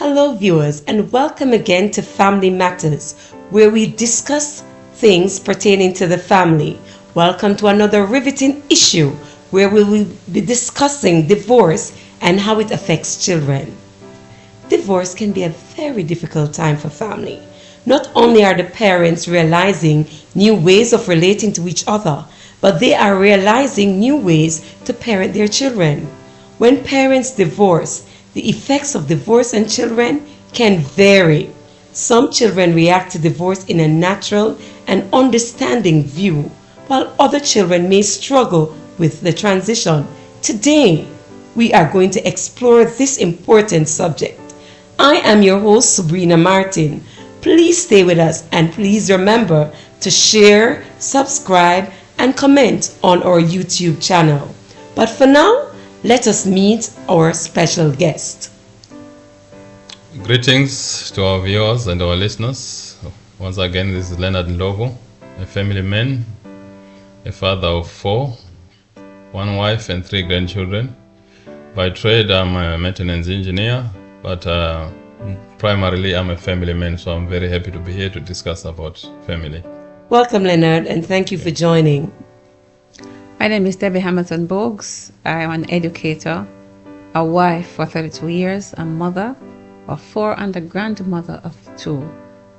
Hello, viewers, and welcome again to Family Matters, where we discuss things pertaining to the family. Welcome to another riveting issue where we will be discussing divorce and how it affects children. Divorce can be a very difficult time for family. Not only are the parents realizing new ways of relating to each other, but they are realizing new ways to parent their children. When parents divorce, the effects of divorce on children can vary. Some children react to divorce in a natural and understanding view, while other children may struggle with the transition. Today, we are going to explore this important subject. I am your host, Sabrina Martin. Please stay with us and please remember to share, subscribe, and comment on our YouTube channel. But for now, let us meet our special guest. Greetings to our viewers and our listeners. Once again, this is Leonard Ndlovu, a family man, a father of 4, 1 wife and 3 grandchildren. By trade, I'm a maintenance engineer, but primarily I'm a family man, so I'm very happy to be here to discuss about family. Welcome, Leonard, and thank you for joining. My name is Debbie Hamilton Bogues. I am an educator, a wife for 32 years, a mother of 4 and a grandmother of 2.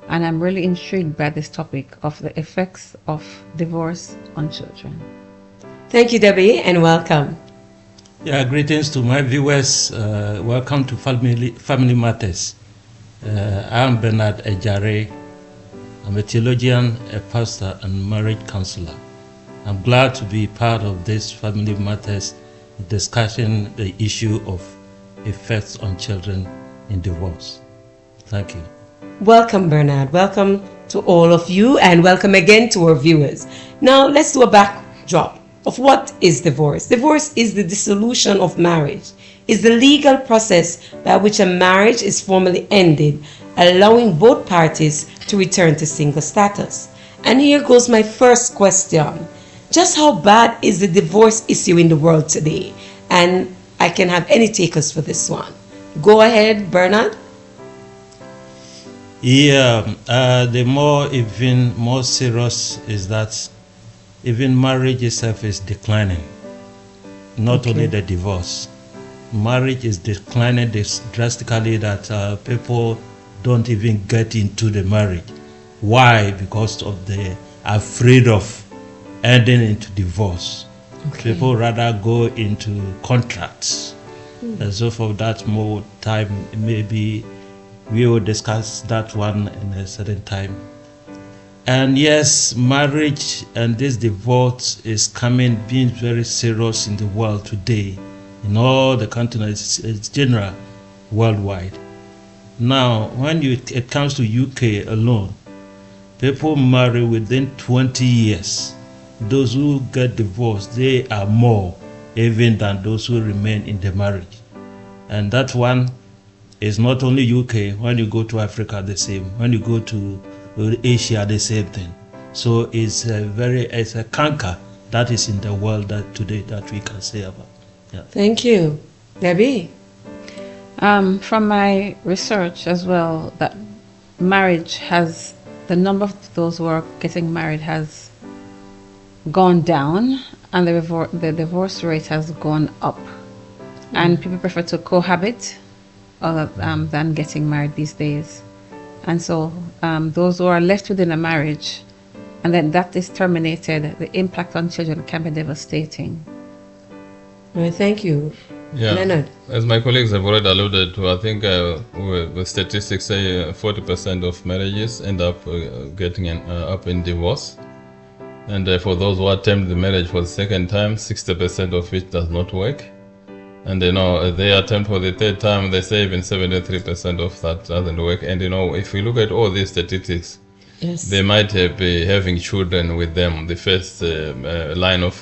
And I'm really intrigued by this topic of the effects of divorce on children. Thank you, Debbie, and welcome. Yeah, greetings to my viewers. Welcome to Family Matters. I'm Bernard Ejare. I'm a theologian, a pastor, and marriage counselor. I'm glad to be part of this Family Matters discussion the issue of effects on children in divorce. Thank you. Welcome, Bernard. Welcome to all of you, and welcome again to our viewers. Now, let's do a backdrop of what is divorce. Divorce is the dissolution of marriage. It's the legal process by which a marriage is formally ended, allowing both parties to return to single status. And here goes my first question. Just how bad is the divorce issue in the world today? And I can have any takers for this one. Go ahead, Bernard. Yeah, the more serious is that even marriage itself is declining. Not only the divorce. Marriage is declining drastically that people don't even get into the marriage. Why? Because of the afraid of ending into divorce. Okay. People rather go into contracts. And so for that more time, maybe we will discuss that one in a certain time. And yes, marriage and this divorce is being very serious in the world today, in all the continents, it's general, worldwide. Now, when it comes to UK alone, people marry within 20 years. Those who get divorced, they are more even than those who remain in the marriage. And that one is not only UK. When you go to Africa, the same. When you go to Asia, the same thing. So it's a canker that is in the world today that we can say about. Yeah. Thank you. Debbie? From my research as well, that the number of those who are getting married has gone down, and the divorce rate has gone up. And people prefer to cohabit than getting married these days. And so those who are left within a marriage and then that is terminated, the impact on children can be devastating. Well, thank you. Yeah, Leonard. as my colleagues have already alluded to, I think the statistics say 40% of marriages end up getting up in divorce. And for those who attempt the marriage for the second time, 60% of it does not work. And they attempt for the third time, they say even 73% of that doesn't work. And if we look at all these statistics, Yes. they might be having children with them. The first line of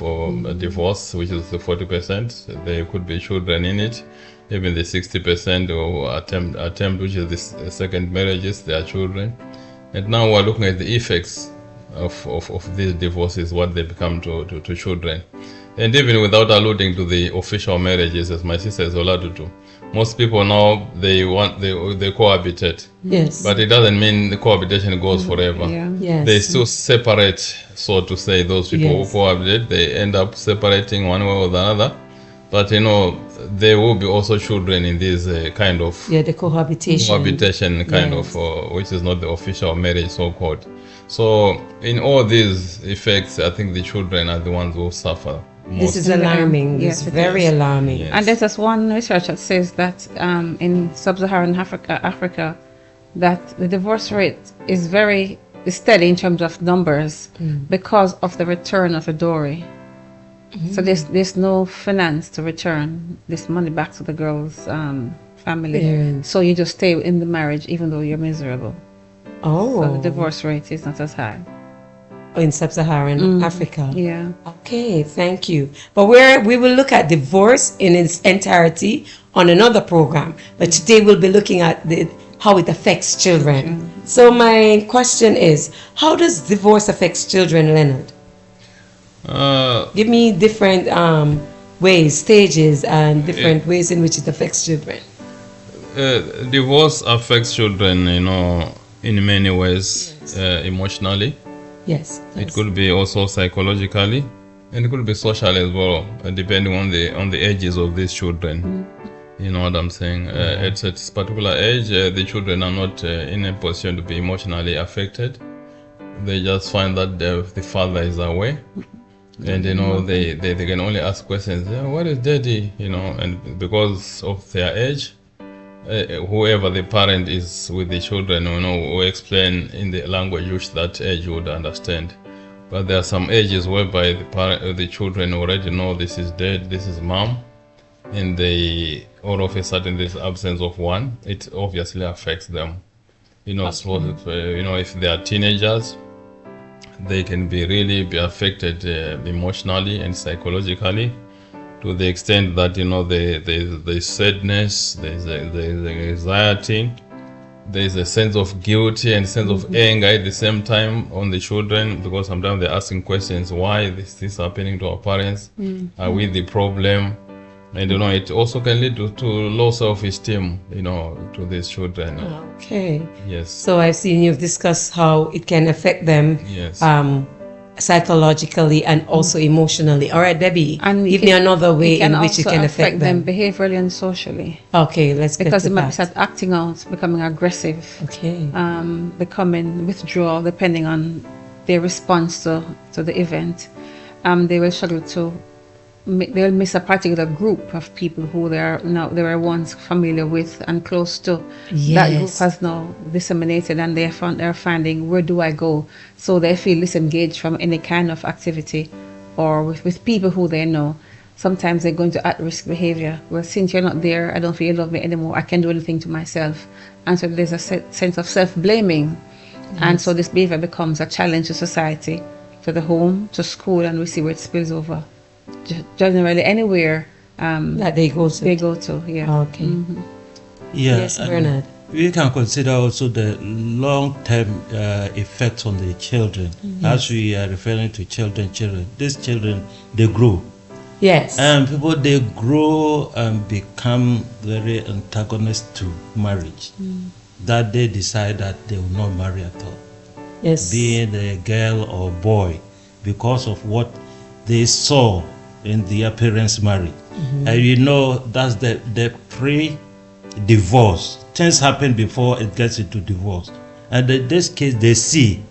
divorce, which is the 40%, there could be children in it. Even the 60% who attempt, which is the second marriages, there are children. And now we're looking at the effects of these divorces, what they become to children. And even without alluding to the official marriages, as my sister has alluded to, most people now they cohabitate, Yes. but it doesn't mean the cohabitation goes forever. Yeah. Yes. They still separate, so to say. Those people Yes. who cohabitate, they end up separating one way or the other. But there will be also children in this kind of Yeah, the cohabitation. cohabitation kind Yes. of, which is not the official marriage, so called. So in all these effects, I think the children are the ones who suffer most. This is alarming. Yes, It's it very is. alarming. Yes. And there's this one research that says that in sub-Saharan Africa, that the divorce rate is very steady in terms of numbers because of the return of the dowry. So there's no finance to return this money back to the girl's family. Parents. So you just stay in the marriage even though you're miserable. Oh, So the divorce rate is not as high. in sub-Saharan Africa. Yeah. Okay, thank you. But we will look at divorce in its entirety on another program. But today we'll be looking at how it affects children. So my question is, how does divorce affect children, Leonard? Give me different ways, stages, and different ways in which it affects children. Divorce affects children, in many ways, emotionally. Yes. It could be also psychologically, and it could be socially as well, depending on the ages of these children. You know what I'm saying? At a particular age, the children are not in a position to be emotionally affected. They just find that the father is away, and they can only ask questions. What is daddy? And because of their age, whoever the parent is with the children, will explain in the language which that age would understand. But there are some ages whereby the children already know this is dad, this is mom, and all of a sudden this absence of one, it obviously affects them. If they are teenagers, they can really be affected emotionally and psychologically, to the extent that there's sadness, there's anxiety, there's a sense of guilty and sense of anger at the same time on the children, because sometimes they're asking questions: why this is happening to our parents? Are we the problem? And it also can lead to low self-esteem, to these children. Okay. Yes. So I've seen you've discussed how it can affect them. Yes. Psychologically and also emotionally. All right, Debbie, And give me another way in which it also can affect them. behaviorally and socially. Okay, let's get Because to they might that. start acting out, becoming aggressive, Okay. becoming withdrawal, depending on their response to the event. They will struggle they will miss a particular group of people who they were once familiar with and close to. That group Yes. has now disseminated, and they're finding, where do I go? So they feel disengaged from any kind of activity or with people who they know. Sometimes they're going to at-risk behavior. Well, since you're not there, I don't feel you love me anymore. I can't do anything to myself. And so there's a sense of self-blaming. And so this behavior becomes a challenge to society, to the home, to school, and we see where it spills over. Generally, anywhere That they go to. they go to, yeah. Okay. Yeah. Yes, and Bernard. we can consider also the long-term effects on the children. As we are referring to children, these children, they grow. Yes. And people, they grow and become very antagonist to marriage. That they decide that they will not marry at all. yes. Being a girl or boy, because of what they saw in their parents' marriage. And that's the pre-divorce. Things happen before it gets into divorce. And in this case, they see,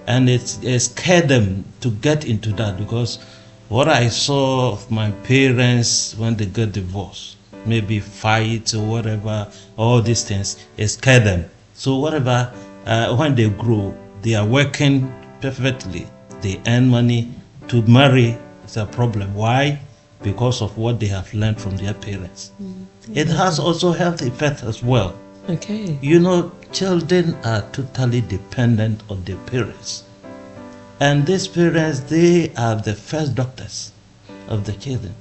and it scared them to get into that, because what I saw of my parents when they got divorced, maybe fights or whatever, all these things, it scared them. So whatever, when they grow, they are working perfectly. They earn money. To marry is a problem. Why? Because of what they have learned from their parents. It has also health effects as well. Okay. Children are totally dependent on their parents. And these parents, they are the first doctors of the children.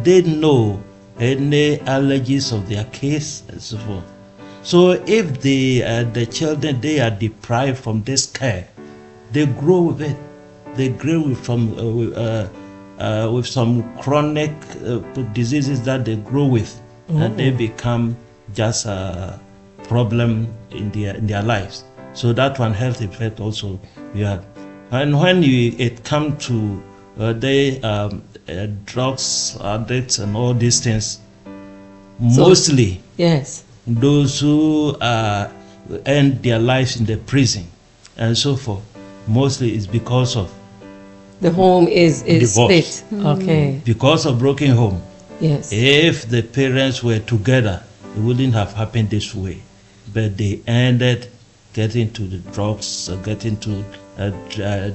They know any allergies of their kids and so forth. So if the children, they are deprived from this care, they grow with it. They grow with some chronic diseases that they grow with, and they become just a problem in their lives. So that one health effect also we have. And when it comes to drugs addicts and all these things, mostly Yes. those who end their lives in the prison and so forth, mostly it's because of The home is Divorce. split. Okay. because of broken home. Yes. If the parents were together, it wouldn't have happened this way. But they ended getting to the drugs, getting to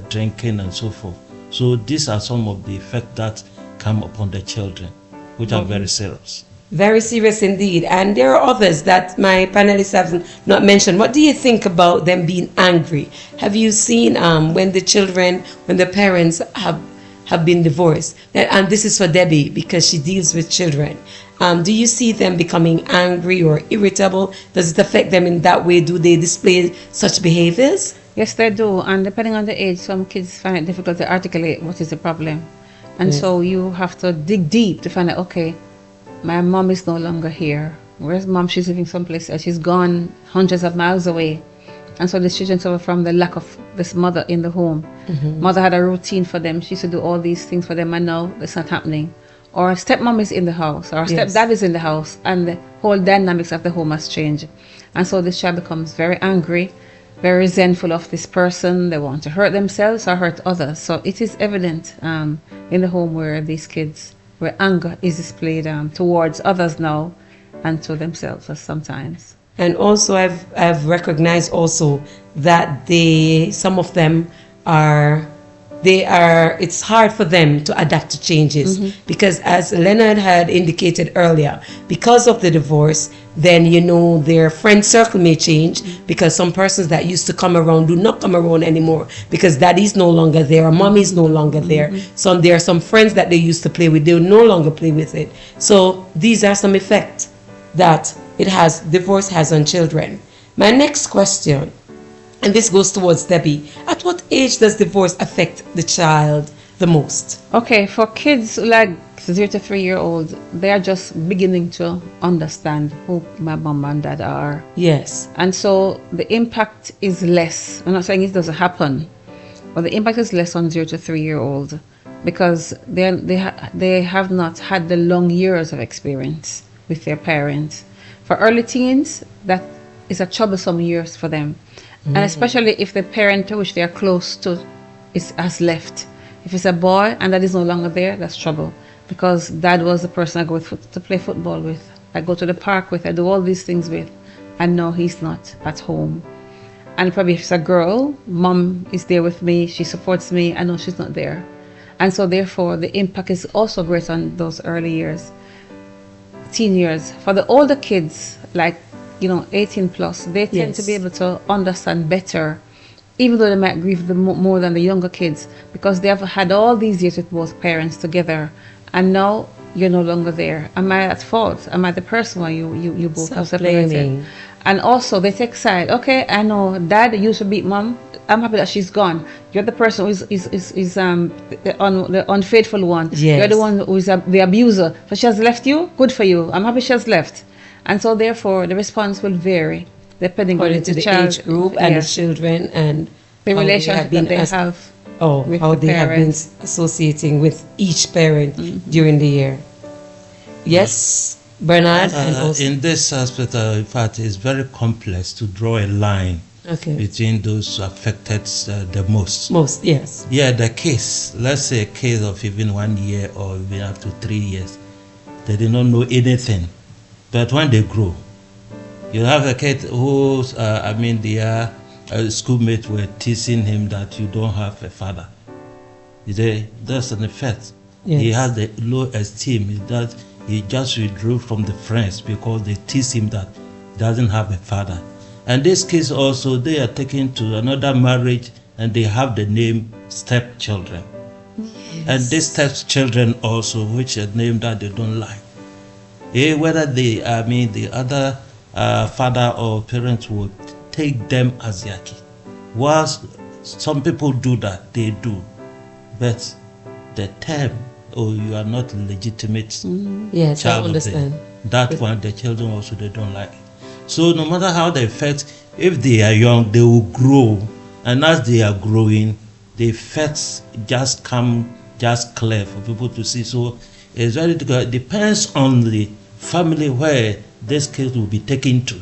drinking and so forth. So these are some of the effects that come upon the children, which are very serious. Very serious indeed. And there are others that my panelists have not mentioned. What do you think about them being angry? Have you seen when the parents have been divorced? And this is for Debbie because she deals with children. Do you see them becoming angry or irritable? Does it affect them in that way? Do they display such behaviors? Yes, they do. And depending on the age, some kids find it difficult to articulate what is the problem. And so you have to dig deep to find out, okay, my mom is no longer here. Where's mom? She's living someplace else. She's gone hundreds of miles away. And so the children suffer from the lack of this mother in the home. Mother had a routine for them. She used to do all these things for them, and now it's not happening. Or stepmom is in the house, or Yes. stepdad is in the house, and the whole dynamics of the home has changed. And so this child becomes very angry, very resentful of this person. They want to hurt themselves or hurt others. So it is evident in the home where these kids, where anger is displayed towards others now and to themselves sometimes. And also, I've recognized also that some of them it's hard for them to adapt to changes because, as Leonard had indicated earlier, because of the divorce, then their friend circle may change because some persons that used to come around do not come around anymore because daddy is no longer there or mommy is no longer there. So there are some friends that they used to play with, they will no longer play with it. So these are some effects that divorce has on children. My next question, and this goes towards Debbie. At what age does divorce affect the child the most? Okay, for kids like 0 to 3 year olds, they are just beginning to understand who my mom and dad are. Yes. And so the impact is less. I'm not saying it doesn't happen, but the impact is less on 0 to 3 year olds because they have not had the long years of experience with their parents. For early teens, that is a troublesome years for them. And especially if the parent to which they are close to has left. If it's a boy and that is no longer there, that's trouble. Because dad was the person I go with to play football with. I go to the park with, I do all these things with. And now he's not at home. And probably if it's a girl, mom is there with me, she supports me, I know she's not there. And so therefore the impact is also great on those early years, teen years. For the older kids, like 18 plus, they tend to be able to understand better, even though they might grieve more than the younger kids, because they have had all these years with both parents together, and now you're no longer there. Am I at fault? Am I the person why you both have separated? Self-blaming. And also they take side. Okay, I know dad used to beat mom. I'm happy that she's gone. You're the person who is the unfaithful one. Yes. You're the one who is the abuser. So she has left you. Good for you. I'm happy she has left. And so therefore the response will vary depending According on to the child, age group and the yes, children and the how they relationship have been that they as- have. with how the they have been parents. associating with each parent during the year. Yes, Bernard, and also In this aspect, in fact, it's very complex to draw a line okay, between those affected the most. most yes, Yeah, the case, let's say a case of even 1 year or even up to 3 years, they did not know anything. But when they grow, you have a kid who, their schoolmates were teasing him that you don't have a father. That's an effect. Yes. He has the low esteem, that he just withdrew from the friends because they tease him that he doesn't have a father. And this case also, they are taken to another marriage and they have the name stepchildren. And these stepchildren also, which are named that they don't like. Whether the other father or parents would take them as their kid. Whilst some people do that, they do. But the term or you are not legitimate Yes, I child of understand. that one, the children also they don't like. So no matter how they affect, if they are young, they will grow, and as they are growing, the effects just come just clear for people to see. So it's very difficult. It depends on the family where this kid will be taken to.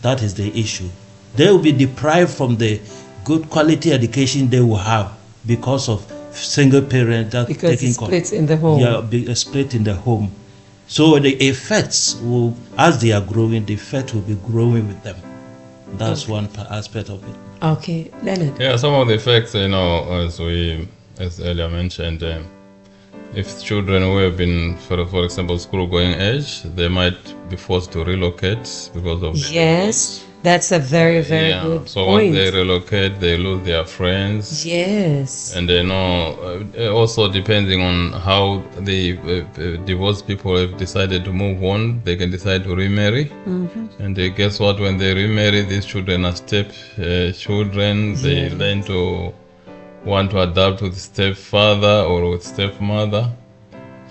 That is the issue. They will be deprived from the good quality education they will have because of single parent that Because taking it's split in the home. Yeah, split in the home. So the effects will, as they are growing, the effect will be growing with them. That's one aspect of it. Okay, Leonard. Yeah, some of the effects, as earlier mentioned, if children who have been, for example, school-going age, they might be forced to relocate because of the Yes, that's a very, very good So point. once they relocate, they lose their friends. Yes. And they know, also depending on how the divorced people have decided to move on, they can decide to remarry. And guess what? When they remarry, these children are step children. They learn to want to adapt with stepfather or with stepmother.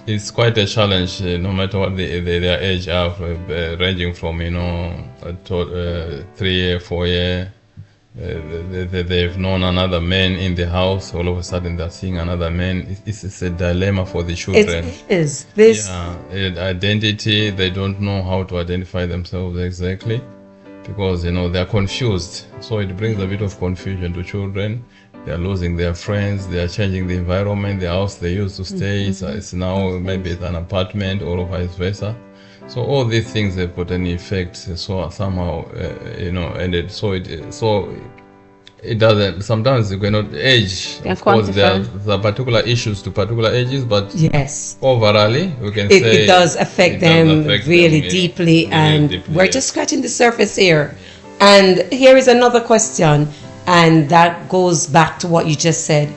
It's quite a challenge, no matter what their age are, ranging from 3 year, 4 year. They've known another man in the house. All of a sudden, they're seeing another man. It's a dilemma for the children. It is. This. Yeah, identity. They don't know how to identify themselves exactly because they're confused. So it brings a bit of confusion to children. They are losing their friends. They are changing the environment. The house they used to stay it's now maybe it's an apartment or vice versa. So all these things have put an effect. So somehow ended. So it doesn't. Sometimes you cannot age. Yeah, of course, there quantify. are particular issues to particular ages, but Yes. overally we can say It does affect it does them affect really them, deeply, really and deeply, we're yes. just scratching the surface here. And here is another question, and that goes back to what you just said.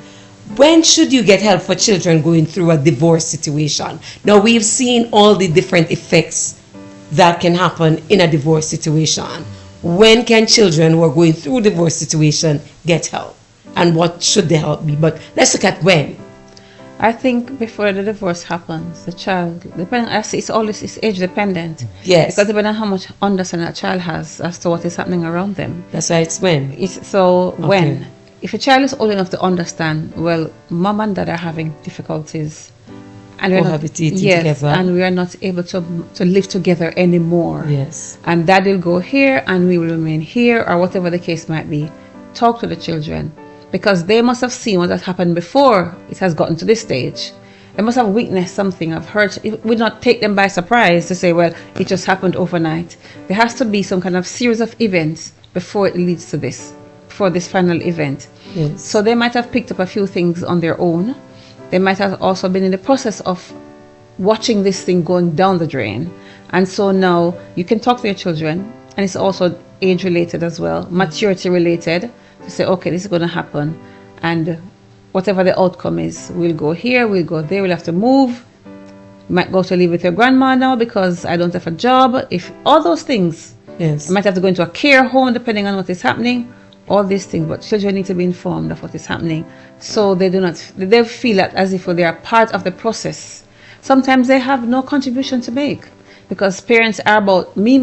When should you get help for children going through a divorce situation? Now, we've seen all the different effects that can happen in a divorce situation. When can children who are going through a divorce situation get help? And what should the help be? But let's look at when. I think before the divorce happens, the child, depending, I see it's age dependent. Yes. Because depending on how much understanding a child has as to what is happening around them. That's why it's when. When? If a child is old enough to understand, well, mom and dad are having difficulties. And we're not, Cohabitating yes, together. and we are not able to live together anymore. Yes. And dad will go here and we will remain here, or whatever the case might be. Talk to the children, because they must have seen what has happened before it has gotten to this stage. They must have witnessed something, have heard. It would not take them by surprise to say, well, it just happened overnight. There has to be some kind of series of events before it leads to this, before this final event. Yes. So they might have picked up a few things on their own. They might have also been in the process of watching this thing going down the drain. And so now you can talk to your children, and it's also age related as well, maturity related, to say, okay, this is going to happen. And whatever the outcome is, we'll go here, we'll go there, we'll have to move. You might go to live with your grandma now because I don't have a job. If all those things, Yes. you might have to go into a care home depending on what is happening. All these things, but children need to be informed of what is happening, so they feel that as if they are part of the process. Sometimes they have no contribution to make because parents are about me,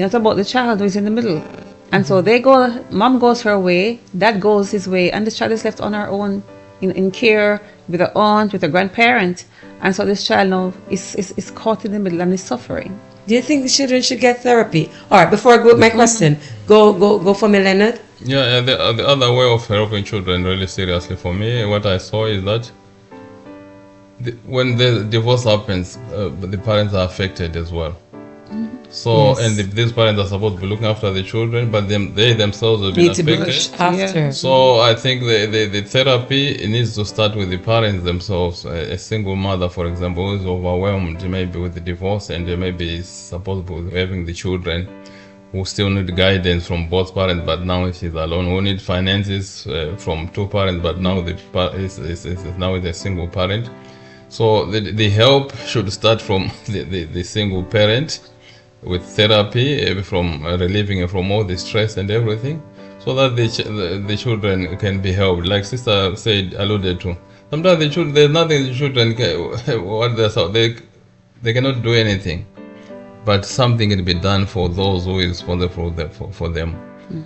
not about the child who is in the middle. And so they go, mom goes her way, dad goes his way, and the child is left on her own in care with her aunt, with a grandparent. And so this child now is caught in the middle and is suffering. Do you think the children should get therapy? All right, before I go with my question, go for me, Leonard. Yeah, the other way of helping children really seriously for me, what I saw is that when the divorce happens, the parents are affected as well. So, Yes. and these parents are supposed to be looking after the children, but they themselves have been Need to be affected. looked after. Yeah. So I think the therapy needs to start with the parents themselves. A single mother, for example, who is overwhelmed maybe with the divorce and maybe is supposed to be having the children, who still need guidance from both parents, but now she's alone. Who need finances from two parents, but now is now with a single parent. So the help should start from the single parent, with therapy from relieving from all the stress and everything, so that the children can be helped. Like Sister alluded to, sometimes the children, there's nothing the children what they cannot do anything, but something can be done for those who is responsible for them.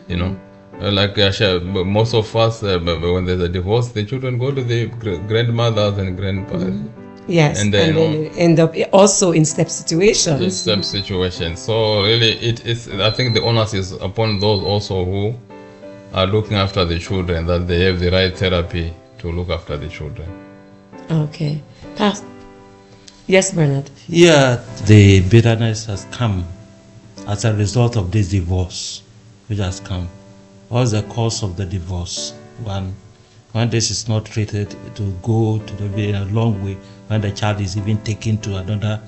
You know, like most of us, when there's a divorce, the children go to the grandmothers and grandfathers. Yes, and then you end up also in step situations. In step situations. So really, it is. I think the onus is upon those also who are looking after the children, that they have the right therapy to look after the children. Okay. Yes, Bernard. Yeah, the bitterness has come as a result of this divorce, which has come. What's the cause of the divorce? One, when this is not treated, to go to a long way, when the child is even taken to another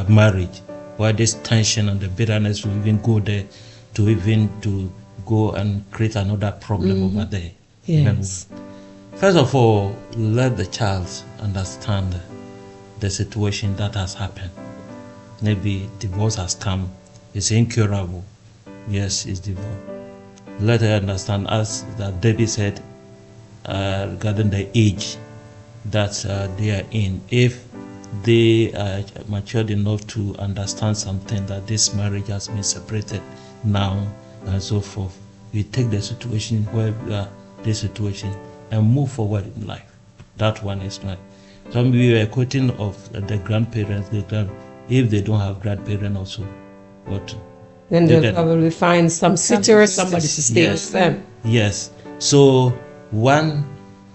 marriage, where this tension and the bitterness will even go there to go and create another problem over there. Yes. First of all, let the child understand the situation that has happened. Maybe divorce has come, it's incurable. Yes, it's divorce. Let her understand, as that Debbie said, regarding the age that they are in. If they are matured enough to understand something, that this marriage has been separated now and so forth, we take the situation where we are, this situation, and move forward in life. That one is right. Some we were quoting of the grandparents, if they don't have grandparents also, what? Then they'll probably find some sitter or somebody to stay with them. Yes. So one,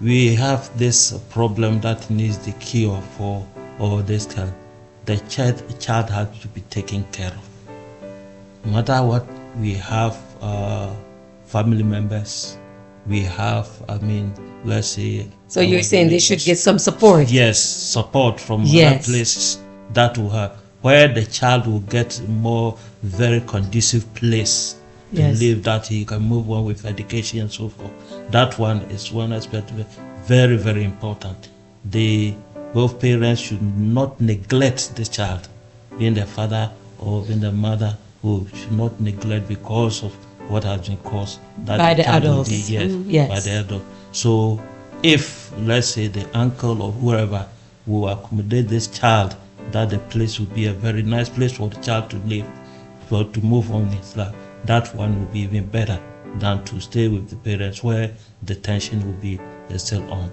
we have this problem that needs the cure for all this child. The child has to be taken care of. No matter what, we have family members. We have, let's say. So you're saying they should get some support? Yes, support from other places that will have, where the child will get more very conducive place to live, that he can move on with education and so forth. That one is one aspect very, very important. Both parents should not neglect the child, being the father or being the mother, who should not neglect because of what has been caused by the adults. By the adult. So if, let's say, the uncle or whoever will accommodate this child, that the place will be a very nice place for the child to live, for to move on in his life, that one will be even better than to stay with the parents where the tension will be still on.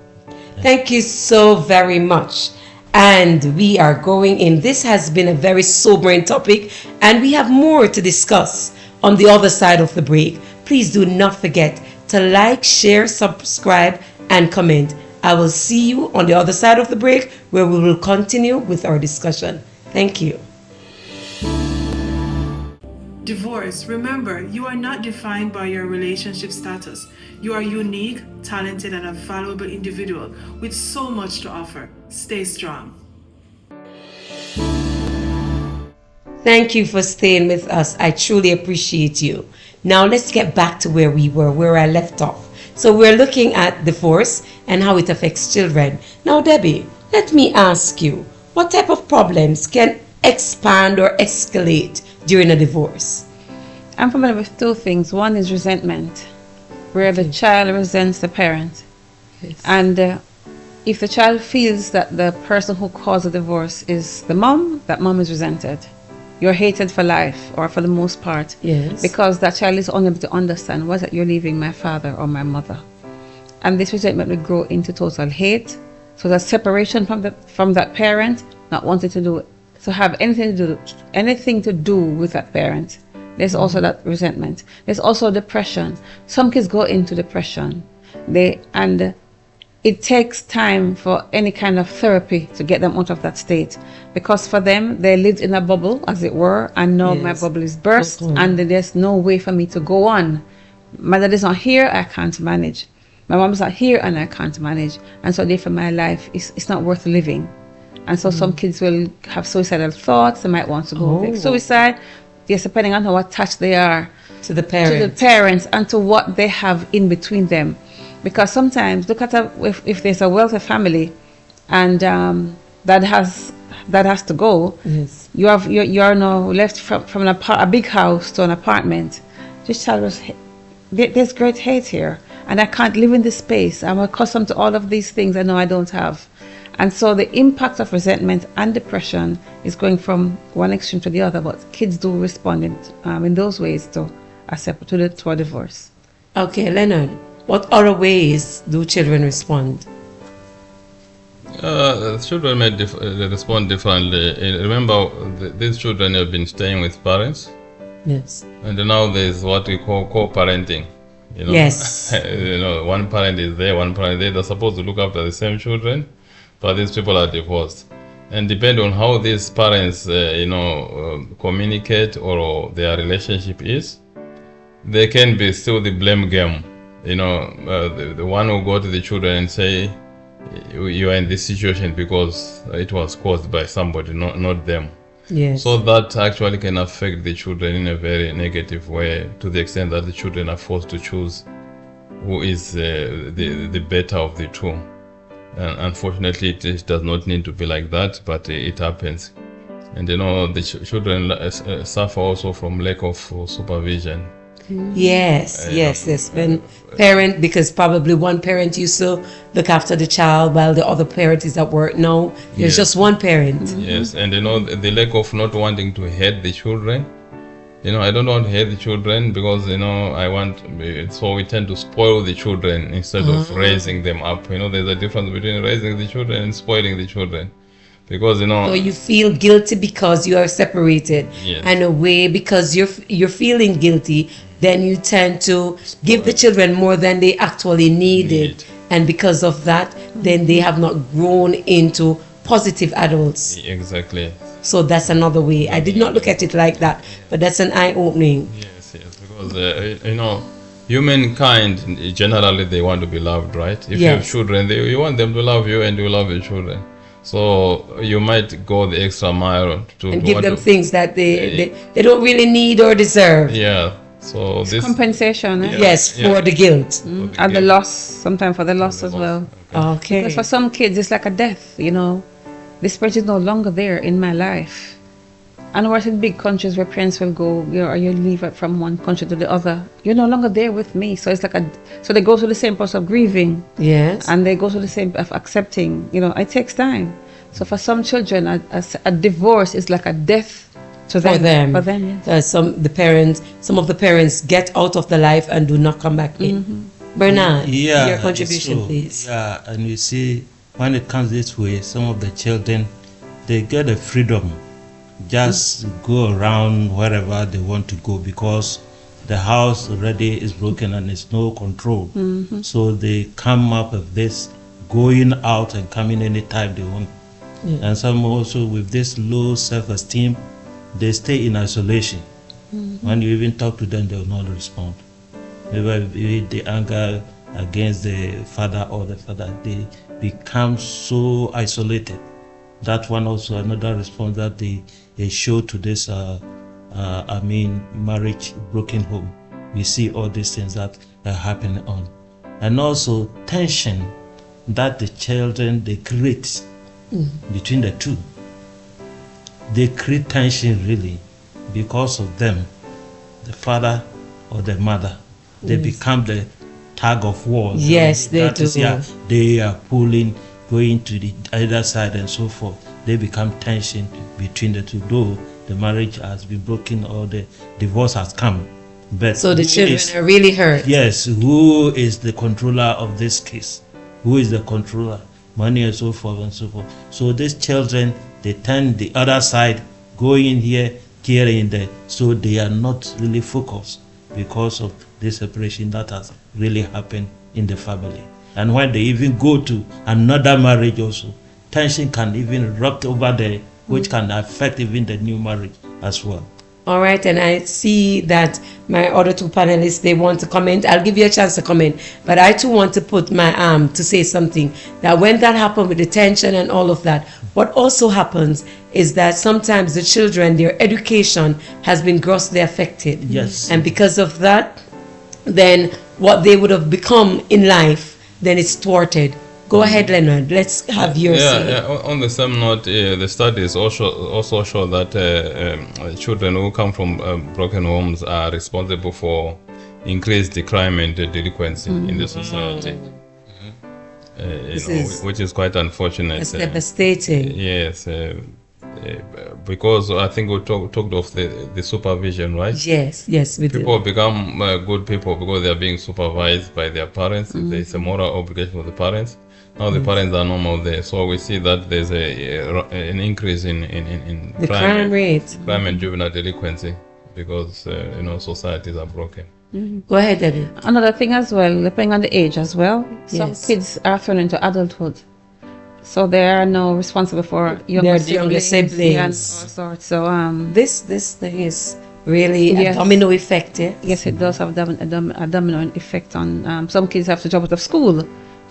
Thank you so very much. And we are going in. This has been a very sobering topic, and we have more to discuss on the other side of the break. Please do not forget to like, share, subscribe, and comment. I will see you on the other side of the break, where we will continue with our discussion. Thank you. Divorce. Remember, you are not defined by your relationship status. You are unique, talented, and a valuable individual with so much to offer. Stay strong. Thank you for staying with us. I truly appreciate you. Now let's get back to where we were, where I left off. So we're looking at divorce and how it affects children. Now, Debbie, let me ask you, what type of problems can expand or escalate during a divorce? I'm familiar with two things. One is resentment, where the child resents the parent. Yes. And if the child feels that the person who caused the divorce is the mom, that mom is resented. You're hated for life, or for the most part. Yes. Because that child is unable to understand why that you're leaving my father or my mother. And this resentment will grow into total hate. So that separation from that parent, not wanting to have anything to do with that parent. There's also that resentment. There's also depression. Some kids go into depression. It takes time for any kind of therapy to get them out of that state, because for them, they lived in a bubble, as it were, and now my bubble is burst, and there's no way for me to go on. My dad is not here, I can't manage. My mom's not here, and I can't manage. And so therefore my life is not worth living. And so some kids will have suicidal thoughts, they might want to go take suicide, yes, depending on how attached they are to the parents and to what they have in between them. Because sometimes, look at if there's a wealthy family, and that has to go. Yes. You are now left from a big house to an apartment. This child was there's great hate here, and I can't live in this space. I'm accustomed to all of these things I know I don't have. And so the impact of resentment and depression is going from one extreme to the other, but kids do respond in those ways to a divorce. Okay, Leonard, what other ways do children respond? Children may respond differently. Remember, these children have been staying with parents, Yes. and now there's what we call co-parenting. Yes. One parent is there, one parent there. They're supposed to look after the same children, but these people are divorced. And depending on how these parents, communicate or their relationship is, they can be still the blame game. The one who go to the children and say, you are in this situation because it was caused by somebody, not them. Yes. So that actually can affect the children in a very negative way, to the extent that the children are forced to choose who is the better of the two. And unfortunately, it does not need to be like that, but it happens. And the children suffer also from lack of supervision. Yes. When parent, because probably one parent used to look after the child while the other parent is at work. Now there's just one parent. Yes, and the lack of not wanting to hate the children. I don't want to hate the children because I want. So we tend to spoil the children instead of raising them up. There's a difference between raising the children and spoiling the children, because So you feel guilty because you are separated, Yes. and away because you're feeling guilty. Then you tend to give the children more than they actually needed, and because of that, then they have not grown into positive adults. Exactly. So that's another way. I did not look at it like that, but that's an eye-opening. Yes, because humankind generally they want to be loved, right? If you have Yes. children, you want them to love you, and you love your children. So you might go the extra mile to And give want them to- things that they don't really need or deserve. Yeah. So this. Compensation, eh? Yes, for the guilt. And the loss, sometimes for the loss as well. Okay. Because for some kids, it's like a death, This person is no longer there in my life. And we're in big countries where parents will go, or you leave it from one country to the other. You're no longer there with me. So it's like so they go through the same process of grieving, Yes. and they go through the same of accepting. It takes time. So for some children, a divorce is like a death to For them. For them, yes. Some of the parents get out of the life and do not come back in. Bernard, Yeah, your it's contribution, true. please. Yeah, and you see, when it comes this way, some of the children, they get the freedom, just go around wherever they want to go, because the house already is broken and there's no control. So they come up with this, going out and coming anytime they want. And some also with this low self-esteem, they stay in isolation. When you even talk to them, they will not respond. Maybe the anger against the father or the father, they become so isolated. That one also another response that they show to this, marriage broken home. We see all these things that are happening on. And also tension that the children, they create between the two. They create tension really because of them, the father or the mother. They become the tug of war. Yes, they That is, do. yeah, they are pulling, going to the other side and so forth. They become tension between the two, though the marriage has been broken or the divorce has come. But So the who children is- are really hurt. Yes, who is the controller of this case? Who is the controller? Money and so forth and so forth. So these children, they turn the other side, going here, in there. So they are not really focused because of this separation that has really happened in the family. And when they even go to another marriage also, tension can even erupt over there, which can affect even the new marriage as well. All right, and I see that my other two panelists, they want to comment. I'll give you a chance to comment, but I too want to put my arm to say something. That when that happened with the tension and all of that, what also happens is that sometimes the children, their education has been grossly affected. Yes. And because of that, then what they would have become in life, then it's thwarted. Go ahead, Leonard. Let's have your say. Yeah. On the same note, the studies also show that children who come from broken homes are responsible for increased crime and delinquency in the society. Which is quite unfortunate. It's devastating. Yes, because I think we talked of the supervision, right? Yes, we do. People become good people because they are being supervised by their parents. There is a moral obligation of the parents. Now the parents are no more there, so we see that there's an increase in the crime rate, crime and juvenile delinquency, because societies are broken. Go ahead, Debbie. Another thing as well, depending on the age as well, some Yes. kids are thrown into adulthood, so they are now responsible for younger siblings and all sorts. So This thing is really a Yes. domino effect, yeah? yes, it does have a domino effect on some kids have to drop out of school,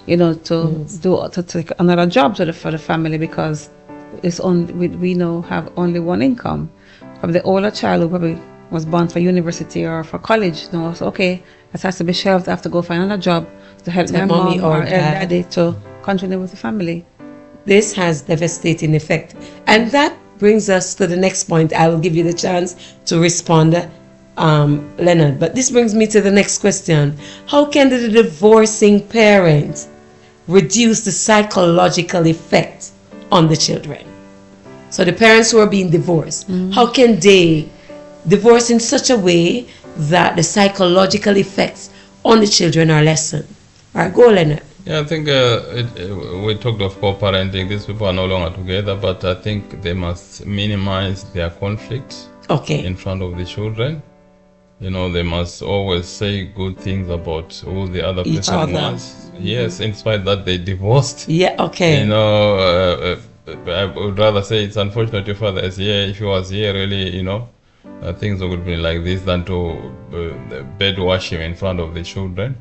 to take another job for the family, because it's we now have only one income. Of the older child who probably was born for university or for college, so okay, that has to be shelved. I have to go find another job to help their mommy mom or or dad. daddy to continue with the family. This has devastating effect. And that brings us to the next point. I will give you the chance to respond, Leonard. But this brings me to the next question. How can the divorcing parent reduce the psychological effect on the children? So the parents who are being divorced, how can they divorce in such a way that the psychological effects on the children are lessened? All right, go, Leonard. Yeah, I think we talked of co-parenting. These people are no longer together, but I think they must minimize their conflicts Okay. in front of the children. They must always say good things about who the other Each person other. was. Yes, in spite that they divorced. Yeah, okay. I would rather say it's unfortunate your father is here. If he was here, really, things would be like this than to bed wash him in front of the children.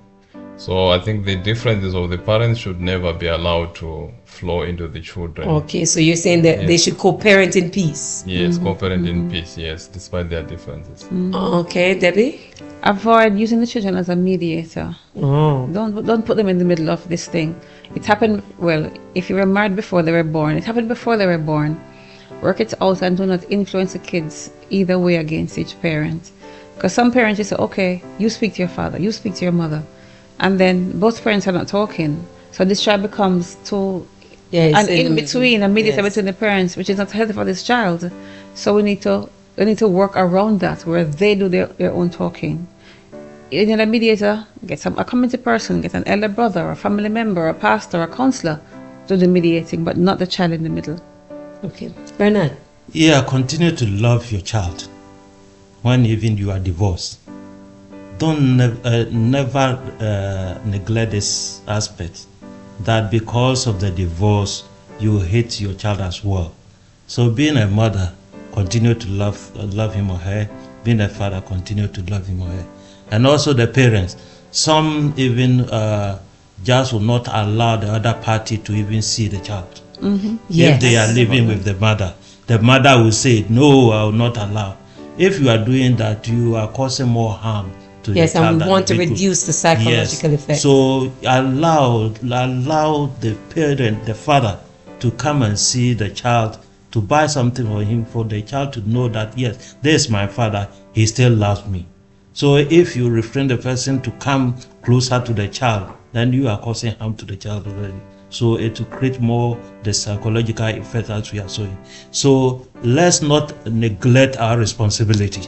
So I think the differences of the parents should never be allowed to flow into the children. Okay, so you're saying that they should co-parent in peace. Yes, co-parent in peace, yes, despite their differences. Okay, Debbie? Avoid using the children as a mediator. Oh. Don't put them in the middle of this thing. It happened, well, if you were married before they were born, it happened before they were born. Work it out and do not influence the kids either way against each parent. Because some parents just say, okay, you speak to your father, you speak to your mother. And then both parents are not talking. So this child becomes too an in-between, a mediator between the parents, which is not healthy for this child. So we need to work around that, where they do their own talking. You need a mediator, get a community person, get an elder brother, or a family member, a pastor, a counselor to do the mediating, but not the child in the middle. Okay. Bernard? Yeah, continue to love your child when even you are divorced. Don't never neglect this aspect, that because of the divorce you hate your child as well. So being a mother, continue to love him or her. Being a father, continue to love him or her. And also the parents, some even just will not allow the other party to even see the child. Yes. If they are living with the mother will say, no, I will not allow. If you are doing that, you are causing more harm to Yes, the child. and we than want to the people. reduce the psychological effect. So allow the parent, the father, to come and see the child, to buy something for him, for the child to know that, yes, this is my father, he still loves me. So if you refrain the person to come closer to the child, then you are causing harm to the child already. So it will create more the psychological effect as we are saying. So let's not neglect our responsibility,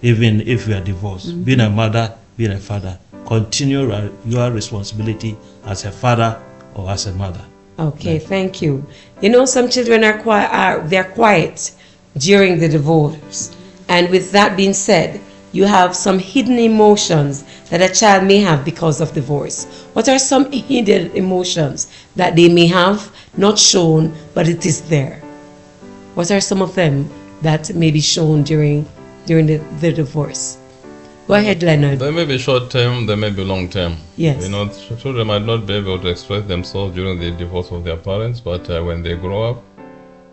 even if we are divorced. Being a mother, being a father, continue your responsibility as a father or as a mother. Okay, thank you. Some children are quiet during the divorce. And with that being said, you have some hidden emotions that a child may have because of divorce. What are some hidden emotions that they may have, not shown, but it is there? What are some of them that may be shown during the divorce? Go ahead, Leonard. They may be short term, they may be long term. Yes. Children might not be able to express themselves during the divorce of their parents, but when they grow up,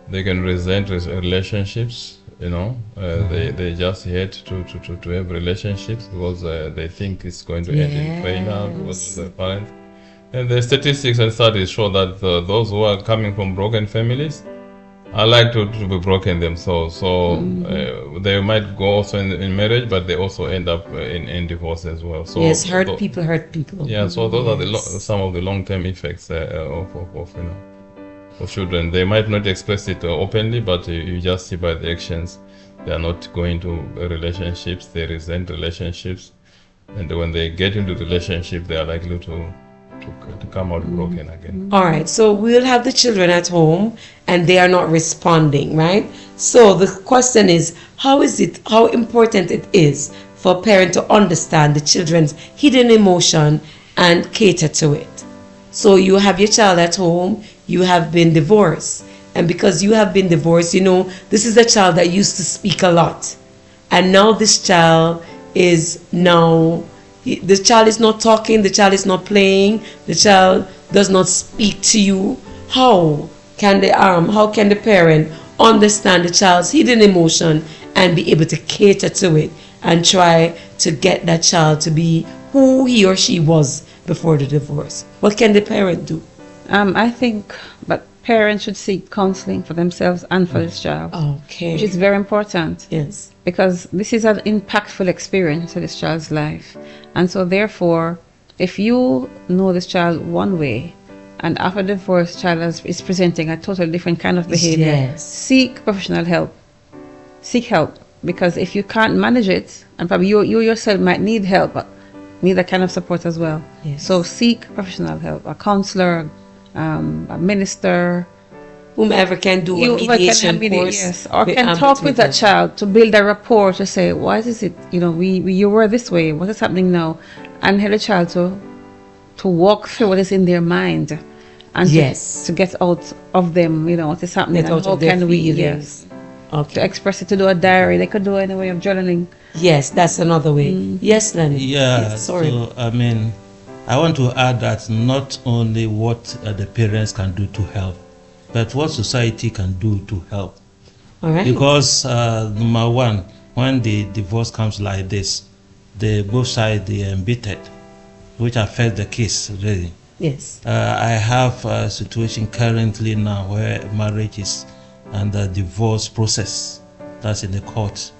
they can resent relationships. They just hate to have relationships because they think it's going to end in failure because of the parents. And the statistics and studies show that those who are coming from broken families are like to be broken themselves. So they might go also in marriage, but they also end up in divorce as well. So Yes, hurt people hurt people. Yeah, so those are the Yes. some of the long-term effects of children. They might not express it openly, but you just see by the actions. They are not going to relationships. They resent relationships, and when they get into relationship, they are likely to come out broken again. All right, so we'll have the children at home and they are not responding, right? So the question is, how important it is for a parent to understand the children's hidden emotion and cater to it. So you have your child at home, you have been divorced, and because you have been divorced, this is a child that used to speak a lot, and now this child is the child is not talking, the child is not playing, the child does not speak to you. How can the parent understand the child's hidden emotion and be able to cater to it and try to get that child to be who he or she was before the divorce? What can the parent do? I think but parents should seek counseling for themselves and for this child, Okay. which is very important. Yes. Because this is an impactful experience in this child's life. And so therefore, if you know this child one way, and after divorce, child is presenting a totally different kind of behavior, Yes. seek professional help. Seek help. Because if you can't manage it, and probably you yourself might need help, need that kind of support as well. Yes. So seek professional help, a counselor, a minister, Whomever can do a mediation course. yes, or can talk with that child to build a rapport, to say, why is it, you were this way, what is happening now? And help the child to walk through what is in their mind and Yes. to get out of them, what is happening. Get and out how of their can we, feelings. to Okay. express it, to do a diary. They could do any way of journaling. Yes, that's another way. Yes, Lenny. Yeah, Yes, sorry. so I want to add that not only what the parents can do to help, but what society can do to help. All right. Because number one, when the divorce comes like this, both sides they are embittered, which affects the case really. Yes. I have a situation currently now where marriage is under divorce process. That's in the court.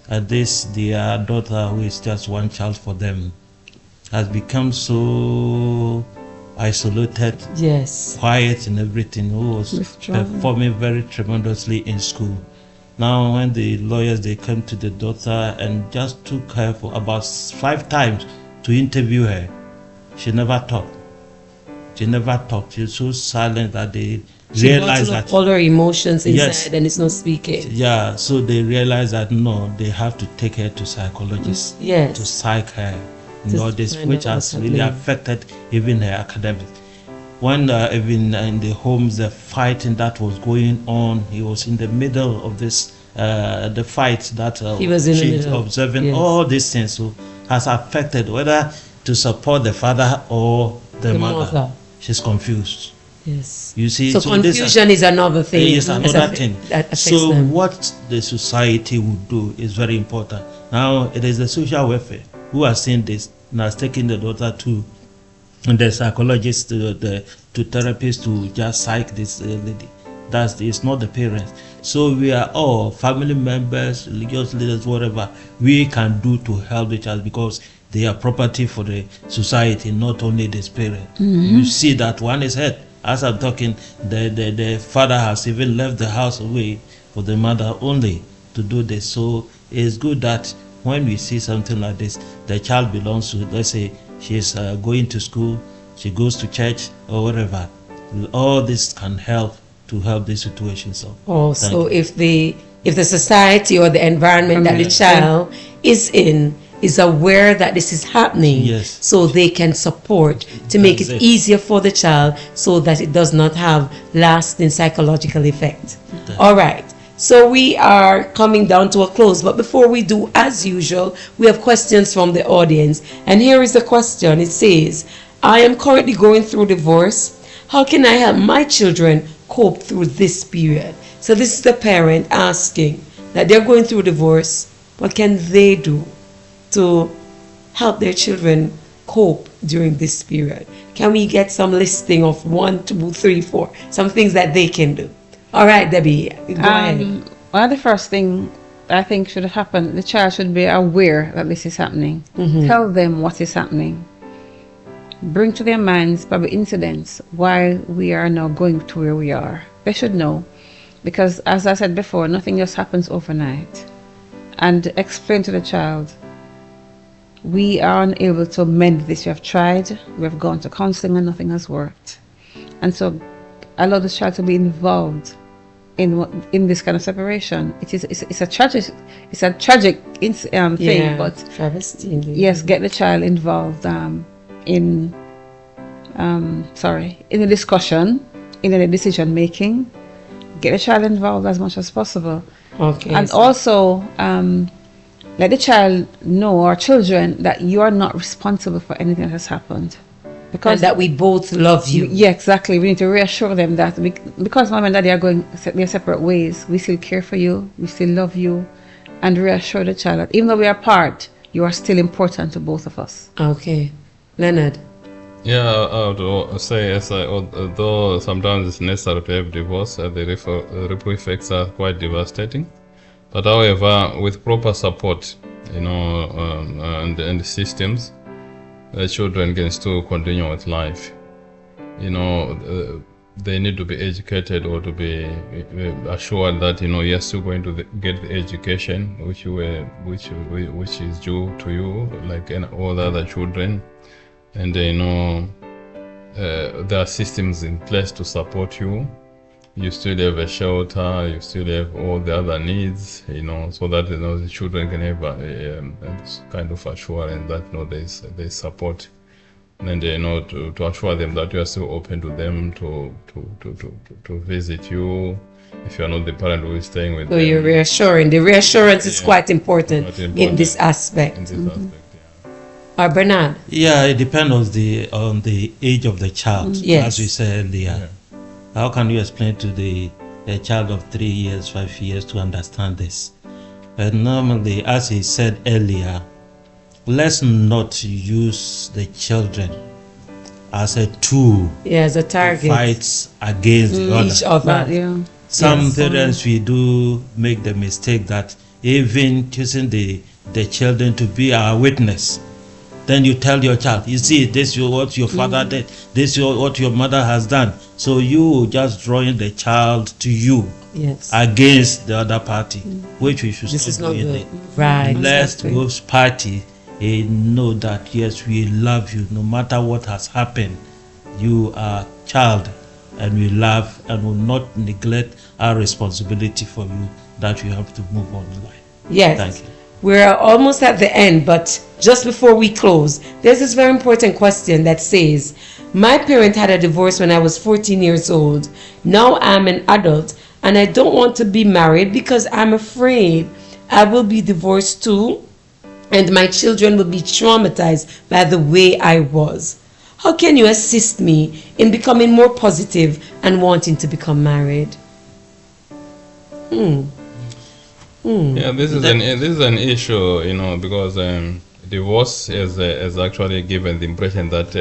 And their daughter, who is just one child for them, has become so isolated, Yes. quiet and everything, who was Withdrawn. performing very tremendously in school. Now when the lawyers, they came to the daughter and just took her for about 5 times to interview her, she never talked. She was so silent that they She realized bottled up that all her emotions inside Yes. and it's not speaking. yeah, so they realized that no, they have to take her to psychologists Yes. to psych her, To all this, find which out has what's really happening. affected even her academics. When even in the homes, the fighting that was going on, he was in the middle of this, the fight that He was in the she's middle. observing. Yes. All these things so has affected whether to support the father or the mother. She's confused. Yes. You see, So this confusion is another thing. is another thing. That affects So them. what the society would do is very important. Now it is the social welfare who has seen this and has taken the daughter to the psychologist, to therapists to just psych this lady. It's not the parents. So we are all family members, religious leaders, whatever we can do to help the child, because they are property for the society, not only this parent. You see that one is hurt. As I'm talking, the father has even left the house away for the mother only to do this. So it's good that when we see something like this, the child belongs to, let's say, she's going to school, she goes to church or whatever. All this can help to help this situation. So Also, thank you. if the society or the environment that the child is in is aware that this is happening, Yes. so they can support to make That's it it. easier for the child so that it does not have lasting psychological effect. All right. So we are coming down to a close, but before we do, as usual, we have questions from the audience. And here is the question. It says, I am currently going through divorce. How can I help my children cope through this period? So this is the parent asking that they're going through divorce. What can they do to help their children cope during this period? Can we get some listing of 1, 2, 3, 4, some things that they can do? All right, Debbie, go ahead. One of the first thing I think should happen, the child should be aware that this is happening. Tell them what is happening. Bring to their minds probably incidents why we are now going to where we are. They should know, because as I said before, nothing just happens overnight. And explain to the child, we are unable to mend this. We have tried, we have gone to counseling and nothing has worked. And so allow the child to be involved in this kind of separation. It's a tragic thing, but travesty. yes, get the child involved in the discussion, in the decision making. Get the child involved as much as possible. Okay. And also let the child know, or children, that you are not responsible for anything that has happened. Because that we both love you. Yeah, exactly. We need to reassure them that because mom and daddy are going their separate ways, we still care for you, we still love you, and reassure the child that even though we are apart, you are still important to both of us. Okay. Leonard. Yeah, I would say, although sometimes it's necessary to have divorce, the ripple effects are quite devastating. But however, with proper support, and systems, the children can still continue with life. They need to be educated, or to be assured that you're still going to get the education which is due to you, like all the other children. And there are systems in place to support you. You still have a shelter, you still have all the other needs, so that the children can have a kind of assurance that there's support, and to assure them that you are still open to them to visit you if you are not the parent who is staying with them. So you're reassuring. The reassurance is quite important in this aspect. Bernard. Yeah, it depends on the age of the child. Yes. As we said earlier. Yeah. How can you explain to a child of 3 years, 5 years to understand this? But normally, as he said earlier, let's not use the children as a tool. Yeah, as a target. Fights against each other. Some parents, we do make the mistake that even choosing the children to be our witness. Then you tell your child, you see, this is what your father did, this is what your mother has done. So you just drawing the child to you against the other party, which we should stop doing it. Right. Let both party know that yes, we love you no matter what has happened. You are child, and we love and will not neglect our responsibility for you, that you have to move on in life. Yes. Thank you. We're almost at the end, but just before we close, there's this very important question that says, my parent had a divorce when I was 14 years old. Now I'm an adult and I don't want to be married because I'm afraid I will be divorced too and my children will be traumatized by the way I was. How can you assist me in becoming more positive and wanting to become married? Yeah, this is an issue, because divorce has actually given the impression that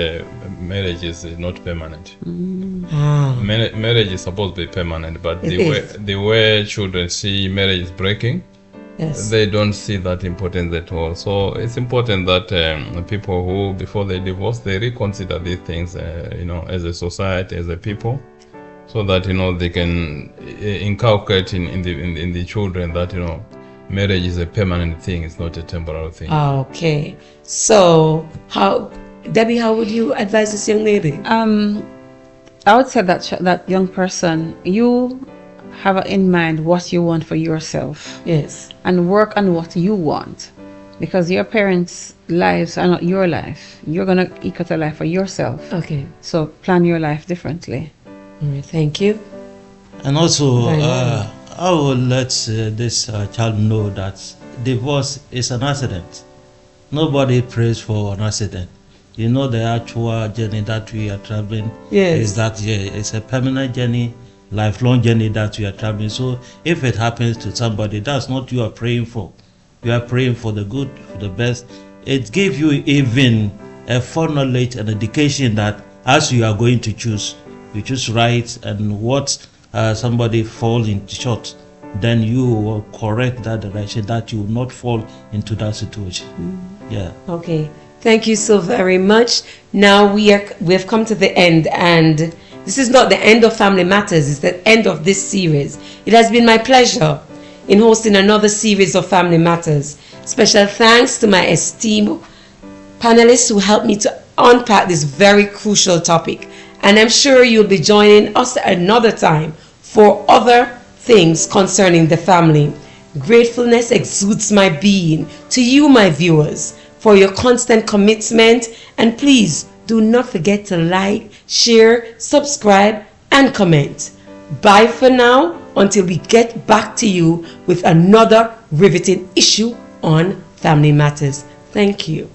marriage is not permanent. Marriage is supposed to be permanent, but the way children see marriage is breaking, they don't see that importance at all. So it's important that people who, before they divorce, they reconsider these things, as a society, as a people, so that they can inculcate in the children that marriage is a permanent thing, it's not a temporary thing. Okay. So Debbie, how would you advise this young lady? I would say that young person, you have in mind what you want for yourself. Yes. And work on what you want, because your parents' lives are not your life. You're gonna eke out a life for yourself. Okay. So plan your life differently. All right, thank you. And also, I will let this child know that divorce is an accident. Nobody prays for an accident. The actual journey that we are traveling is that it's a permanent journey, lifelong journey that we are traveling. So if it happens to somebody, that's not you are praying for. You are praying for the good, for the best. It gives you even a foreknowledge and education that as you are going to choose, you choose right, and what somebody falls into short, then you will correct that direction, that you will not fall into that situation. Yeah. Okay. Thank you so very much. Now we've come to the end, and this is not the end of Family Matters, it's the end of this series. It has been my pleasure in hosting another series of Family Matters. Special thanks to my esteemed panelists who helped me to unpack this very crucial topic. And I'm sure you'll be joining us another time for other things concerning the family. Gratefulness exudes my being to you, my viewers, for your constant commitment. And please do not forget to like, share, subscribe, and comment. Bye for now, until we get back to you with another riveting issue on Family Matters. Thank you.